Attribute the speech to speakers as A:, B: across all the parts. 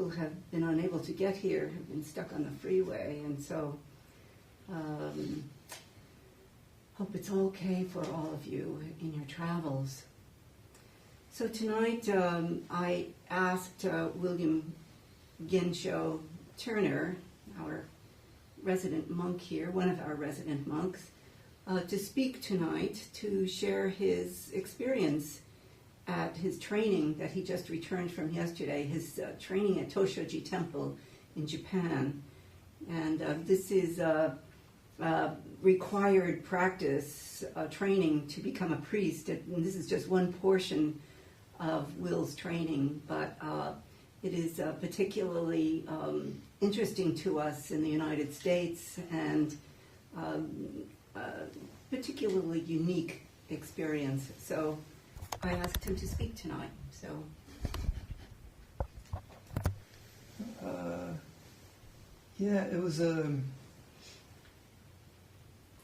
A: people have been unable to get here, have been stuck on the freeway, and so hope it's okay for all of you in your travels. So tonight I asked William Gensho Turner, our resident monk here, one of our resident monks, to speak tonight to share his experience at his training that he just returned from yesterday, his training at Toshoji Temple in Japan. And this is required practice training to become a priest. And this is just one portion of Will's training, but it is particularly interesting to us in the United States, and particularly unique experience. So I asked him to speak tonight. So
B: yeah, it was a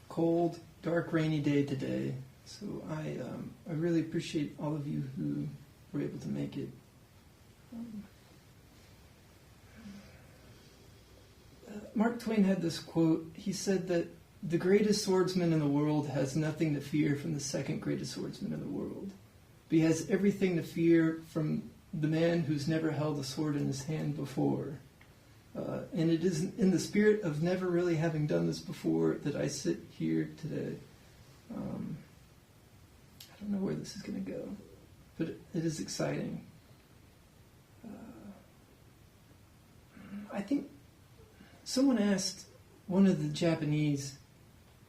B: cold, dark, rainy day today. So I really appreciate all of you who were able to make it. Mark Twain had this quote. He said that the greatest swordsman in the world has nothing to fear from the second greatest swordsman in the world. But he has everything to fear from the man who's never held a sword in his hand before. And it is in the spirit of never really having done this before that I sit here today. I don't know where this is going to go, but it is exciting. I think someone asked one of the Japanese,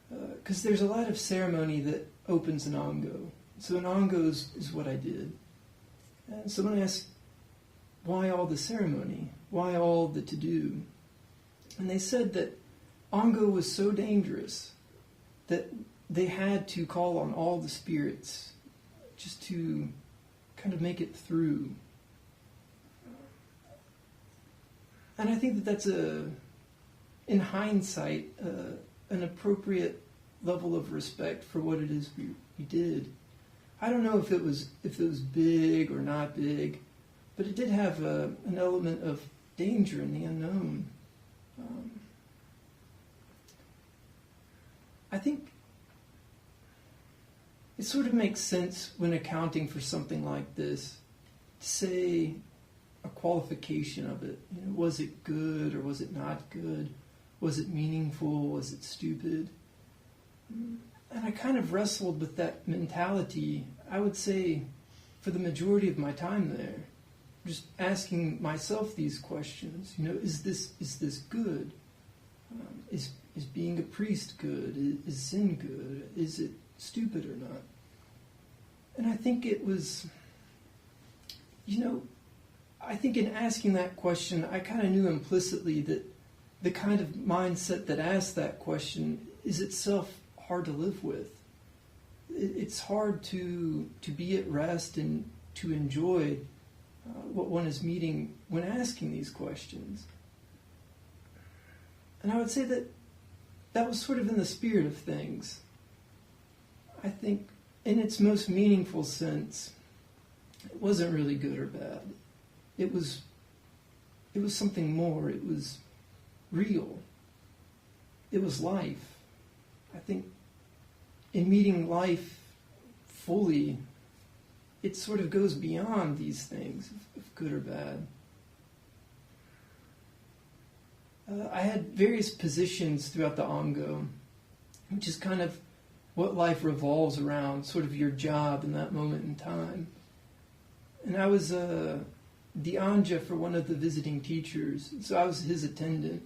B: because there's a lot of ceremony that opens an ongo. So an ongo is what I did. And someone asked, why all the ceremony? Why all the to-do? And they said that ongo was so dangerous that they had to call on all the spirits just to kind of make it through. And I think that that's in hindsight, an appropriate level of respect for what it is we did. I don't know if it was big or not big, but it did have an element of danger in the unknown. I think it sort of makes sense when accounting for something like this to say a qualification of it. You know, was it good or was it not good? Was it meaningful? Was it stupid? And I kind of wrestled with that mentality, I would say, for the majority of my time there. Just asking myself these questions. You know, is this good? Is being a priest good? Is Zen good? Is it stupid or not? And I think it was, I think in asking that question, I kind of knew implicitly that the kind of mindset that asked that question is itself hard to live with. It's hard to be at rest and to enjoy what one is meeting when asking these questions. And I would say that was sort of in the spirit of things. I think in its most meaningful sense, it wasn't really good or bad. It was something more. It was real. It was life. I think in meeting life fully, it sort of goes beyond these things of good or bad. I had various positions throughout the Ongo, which is kind of what life revolves around, sort of your job in that moment in time. And I was the anja for one of the visiting teachers, so I was his attendant.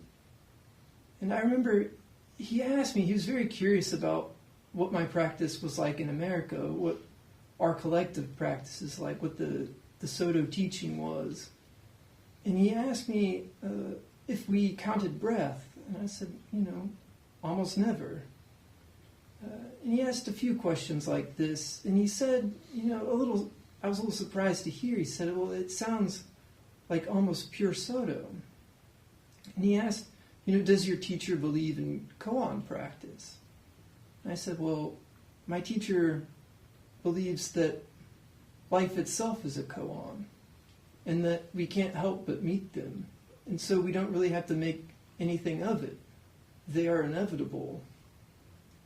B: And I remember he asked me, he was very curious about what my practice was like in America, what our collective practice is like, what the Soto teaching was. And he asked me if we counted breath. And I said, almost never. And he asked a few questions like this. And he said, I was a little surprised to hear. He said, well, it sounds like almost pure Soto. And he asked, does your teacher believe in koan practice? And I said, well, my teacher believes that life itself is a koan. and that we can't help but meet them. And so we don't really have to make anything of it. They are inevitable.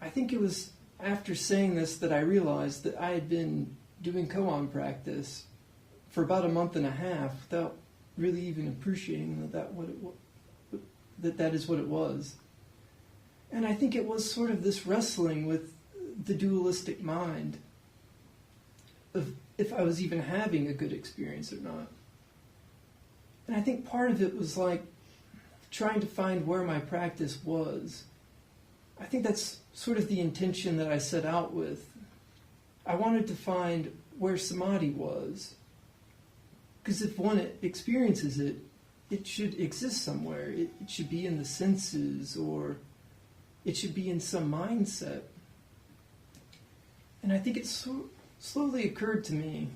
B: I think it was after saying this that I realized that I had been doing koan practice for about a month and a half without really even appreciating that is what it was. And I think it was sort of this wrestling with the dualistic mind of if I was even having a good experience or not. And I think part of it was like trying to find where my practice was. I think that's sort of the intention that I set out with. I wanted to find where samadhi was. Because if one experiences it, it should exist somewhere. It should be in the senses, or it should be in some mindset. And I think it slowly occurred to me.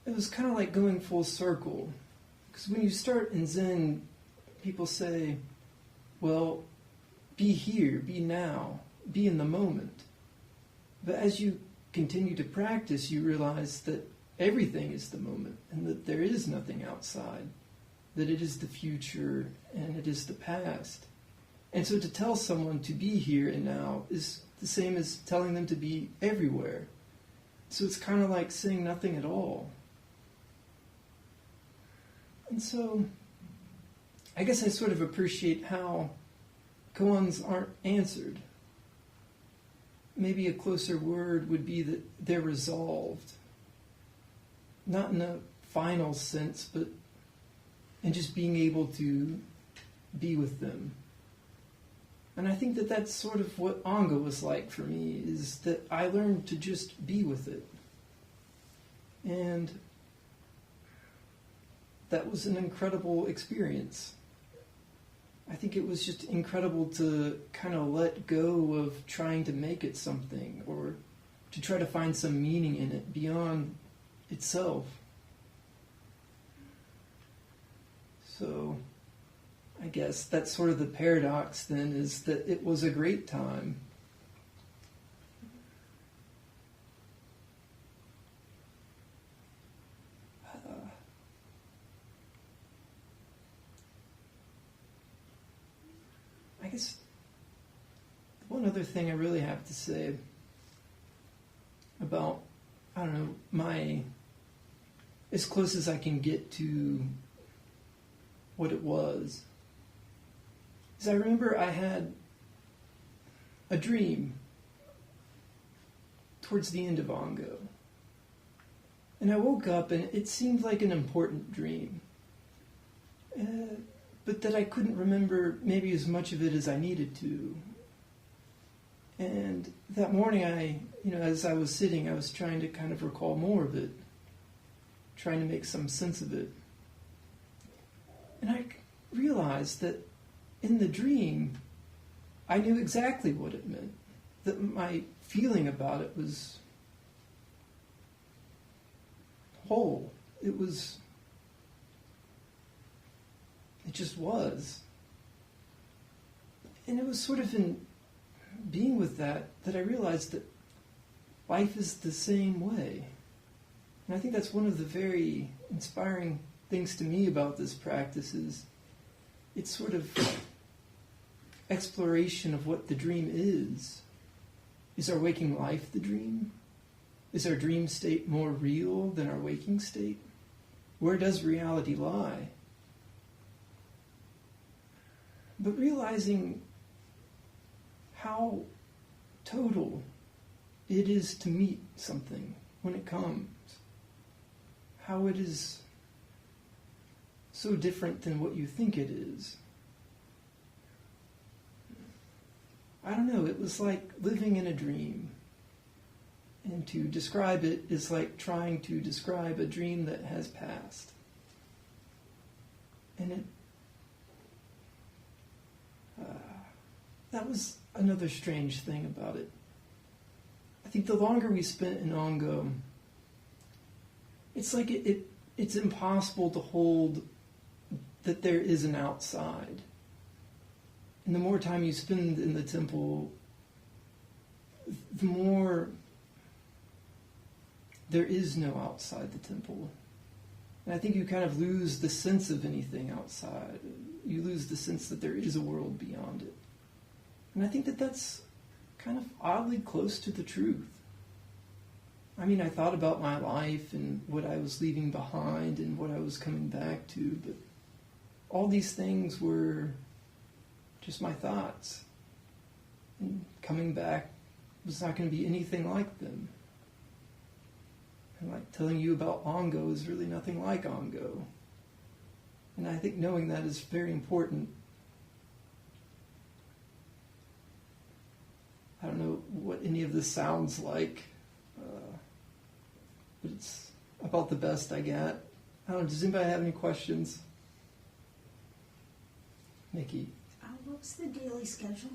B: It was kind of like going full circle. Because when you start in Zen, people say, well, be here, be now, be in the moment. But as you continue to practice, you realize that everything is the moment and that there is nothing outside, that it is the future and it is the past. And so to tell someone to be here and now is the same as telling them to be everywhere. So it's kind of like saying nothing at all. And so I guess I sort of appreciate how koans aren't answered. Maybe a closer word would be that they're resolved. Not in a final sense, but in just being able to be with them. And I think that that's sort of what Anga was like for me, is that I learned to just be with it. And that was an incredible experience. I think it was just incredible to kind of let go of trying to make it something or to try to find some meaning in it beyond itself. So I guess that's sort of the paradox then, is that it was a great time. I guess one other thing I really have to say about, as close as I can get to what it was, is I remember I had a dream towards the end of Ongo. And I woke up and it seemed like an important dream. But that I couldn't remember maybe as much of it as I needed to. And that morning as I was sitting, I was trying to kind of recall more of it, trying to make some sense of it. And I realized that in the dream, I knew exactly what it meant. That my feeling about it was whole. It just was. And it was sort of in being with that I realized that life is the same way. And I think that's one of the very inspiring things to me about this practice is it's sort of exploration of what the dream is. Is our waking life the dream? Is our dream state more real than our waking state? Where does reality lie? But realizing how total it is to meet something when it comes. How it is so different than what you think it is. I don't know, it was like living in a dream. And to describe it is like trying to describe a dream that has passed. And that was another strange thing about it. I think the longer we spent in Ongo, it's like it's impossible to hold that there is an outside. And the more time you spend in the temple, the more there is no outside the temple. And I think you kind of lose the sense of anything outside. You lose the sense that there is a world beyond it. And I think that that's kind of oddly close to the truth. I mean, I thought about my life and what I was leaving behind and what I was coming back to, but all these things were just my thoughts. And coming back was not going to be anything like them. And like telling you about Ongo is really nothing like Ongo. And I think knowing that is very important. I don't know what any of this sounds like, but it's about the best I got. I don't know, does anybody have any questions? Nikki?
C: What was the daily schedule?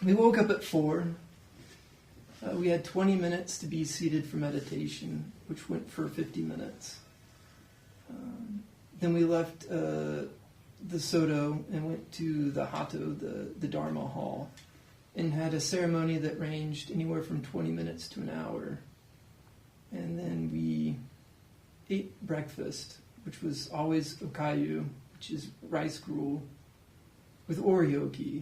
B: We woke up at 4. We had 20 minutes to be seated for meditation, which went for 50 minutes. Then we left the Soto and went to the Hato, the Dharma hall, and had a ceremony that ranged anywhere from 20 minutes to an hour. And then we ate breakfast, which was always okayu, which is rice gruel, with oryoki.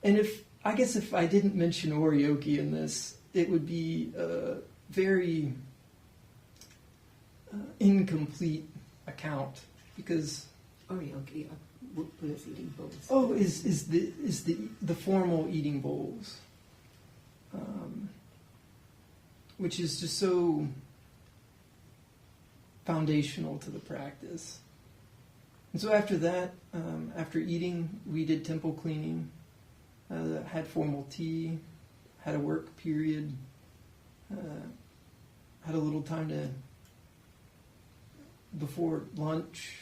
B: And I guess if I didn't mention oryoki in this, it would be a very incomplete account, because
A: Oryoki, Buddha's eating bowls.
B: Oh, is the formal eating bowls, which is just so foundational to the practice. And so after that, after eating, we did temple cleaning, had formal tea, had a work period, had a little time before lunch,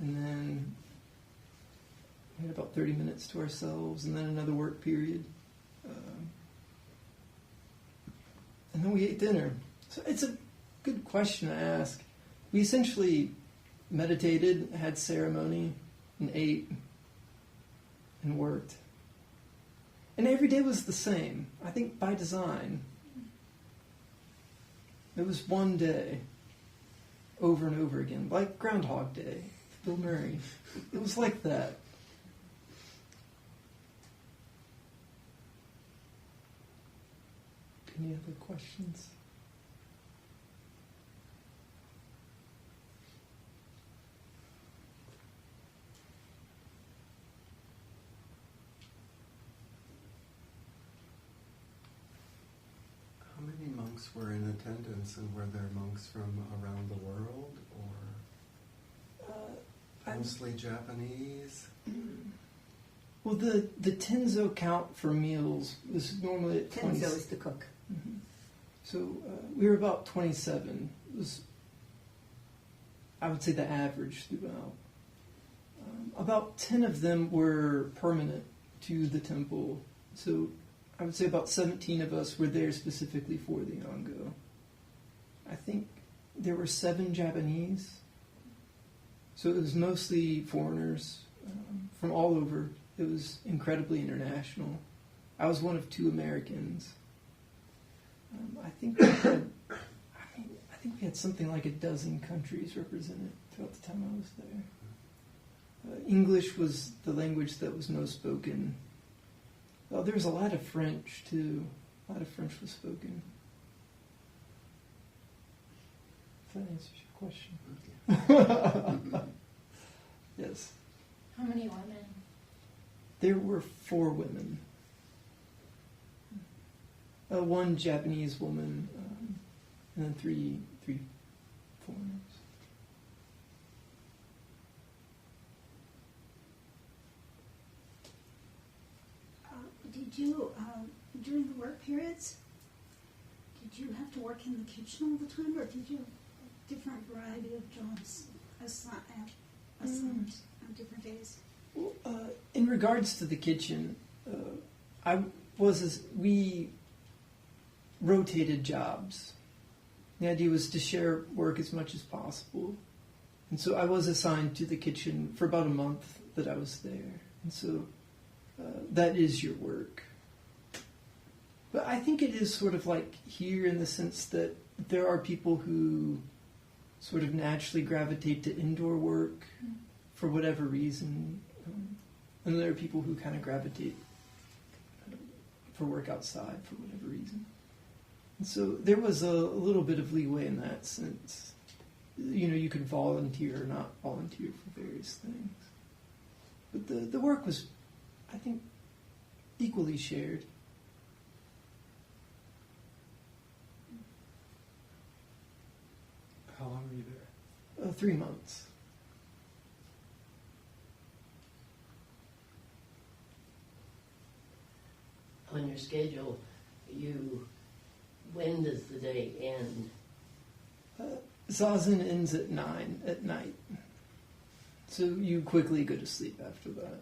B: and then we had about 30 minutes to ourselves, and then another work period. And then we ate dinner. So it's a good question to ask. We essentially meditated, had ceremony, and ate, and worked. And every day was the same, I think by design. It was one day, over and over again, like Groundhog Day, Bill Murray. It was like that. Any other questions?
D: How many monks were in attendance, and were there monks from around the world, or mostly Japanese?
B: Well, the Tenzo count for meals was normally at 20.
A: Tenzo is the cook.
B: Mm-hmm. So we were about 27. It was, I would say, the average throughout. About 10 of them were permanent to the temple. So I would say about 17 of us were there specifically for the Ango. I think there were 7 Japanese. So it was mostly foreigners from all over. It was incredibly international. I was one of 2 Americans. I think we had something like a dozen countries represented throughout the time I was there. English was the language that was most spoken. There was a lot of French too. A lot of French was spoken. If that answers your question. Yes.
C: How many women?
B: There were 4 women. 1 Japanese woman, and then 3 foreigners.
C: Did you, during the work periods, did you have to work in the kitchen all the time, or did you have a different variety of jobs assigned on different days?
B: Well, in regards to the kitchen, we rotated jobs. The idea was to share work as much as possible. And so I was assigned to the kitchen for about a month that I was there. And so that is your work. But I think it is sort of like here in the sense that there are people who sort of naturally gravitate to indoor work for whatever reason. And there are people who kind of gravitate for work outside for whatever reason. And so there was a little bit of leeway in that sense. You know, you could volunteer or not volunteer for various things. But the work was, I think, equally shared.
D: How long were you there?
B: 3 months.
E: On your schedule, when does the day end?
B: Zazen ends at 9 at night. So you quickly go to sleep after that.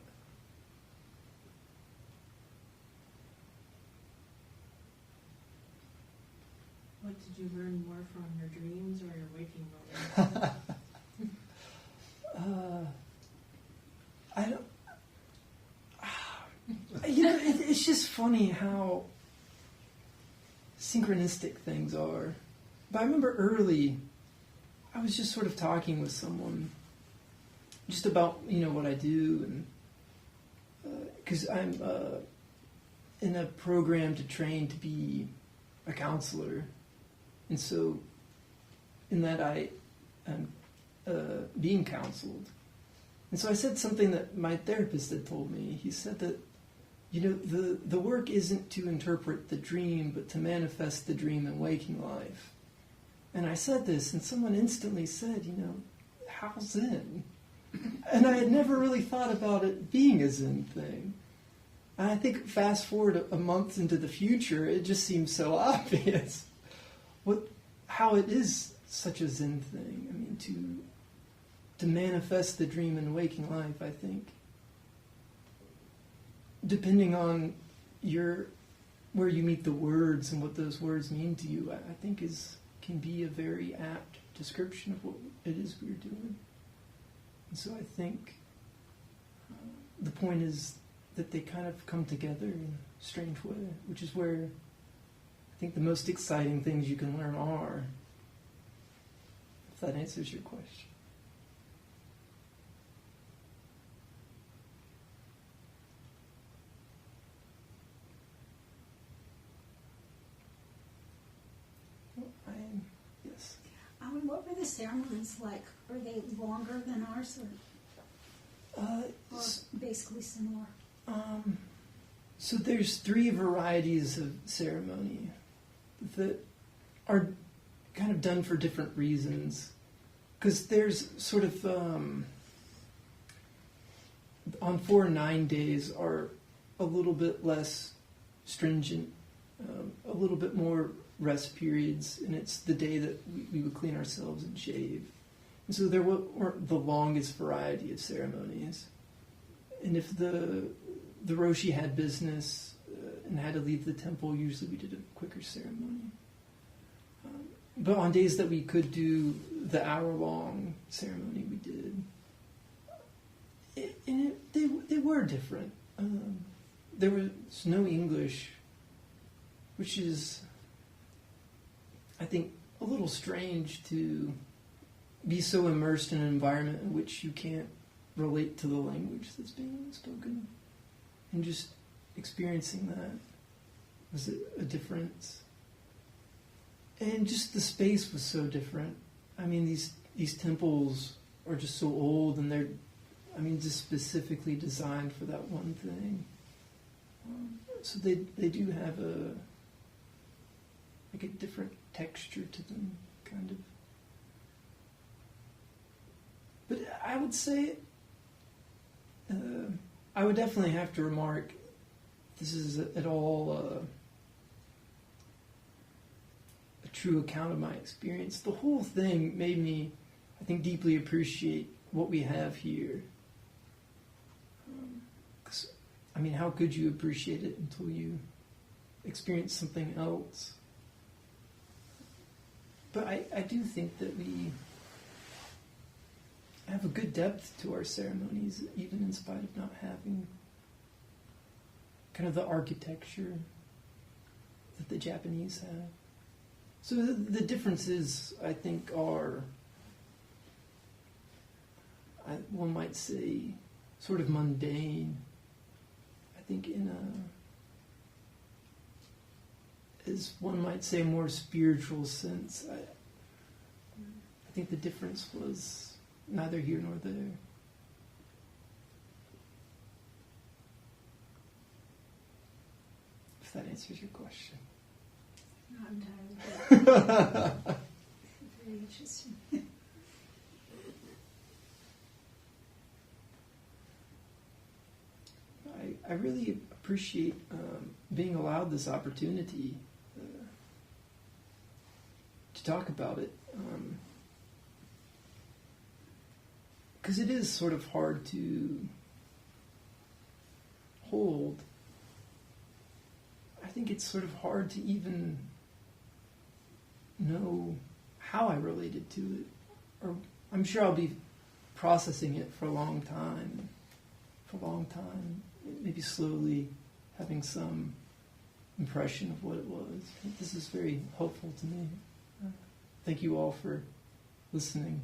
F: What did you learn more from your dreams or your waking moments?
B: I don't. You know, it's just funny how synchronistic things are. But I remember early, I was just sort of talking with someone just about, you know, what I do, and because I'm in a program to train to be a counselor, and so in that I am being counseled. And so I said something that my therapist had told me. He said that, you know, the work isn't to interpret the dream, but to manifest the dream in waking life. And I said this, and someone instantly said, you know, how Zen? And I had never really thought about it being a Zen thing. And I think fast forward a month into the future, it just seems so obvious how it is such a Zen thing. I mean, to manifest the dream in waking life, I think, depending on where you meet the words and what those words mean to you, I think can be a very apt description of what it is we're doing. And so I think the point is that they kind of come together in a strange way, which is where I think the most exciting things you can learn are, if that answers your question. Yes.
C: What were the ceremonies like? Were they longer than ours, or basically similar?
B: So there's 3 varieties of ceremony that are kind of done for different reasons. Because there's sort of, on 4 and 9 days are a little bit less stringent, a little bit more rest periods, and it's the day that we would clean ourselves and shave. And so there weren't the longest variety of ceremonies. And if the Roshi had business and had to leave the temple, usually we did a quicker ceremony. But on days that we could do the hour-long ceremony, we did. They were different. There was no English, which is, I think, a little strange to be so immersed in an environment in which you can't relate to the language that's being spoken. And just experiencing that was a difference. And just the space was so different. I mean, these temples are just so old, and they're, I mean, just specifically designed for that one thing. So they do have a different texture to them, kind of. But I would say, I would definitely have to remark, this is at all a true account of my experience. The whole thing made me, I think, deeply appreciate what we have here. 'Cause, I mean, how could you appreciate it until you experience something else? But I do think that we have a good depth to our ceremonies, even in spite of not having kind of the architecture that the Japanese have. So the differences, I think, are, one might say, sort of mundane. I think as one might say, a more spiritual sense. I think the difference was neither here nor there. If that answers your question.
C: Not entirely. Very interesting.
B: I really appreciate being allowed this opportunity to talk about it. Because it is sort of hard to hold. I think it's sort of hard to even know how I related to it. Or I'm sure I'll be processing it for a long time. Maybe slowly having some impression of what it was. This is very helpful to me. Thank you all for listening.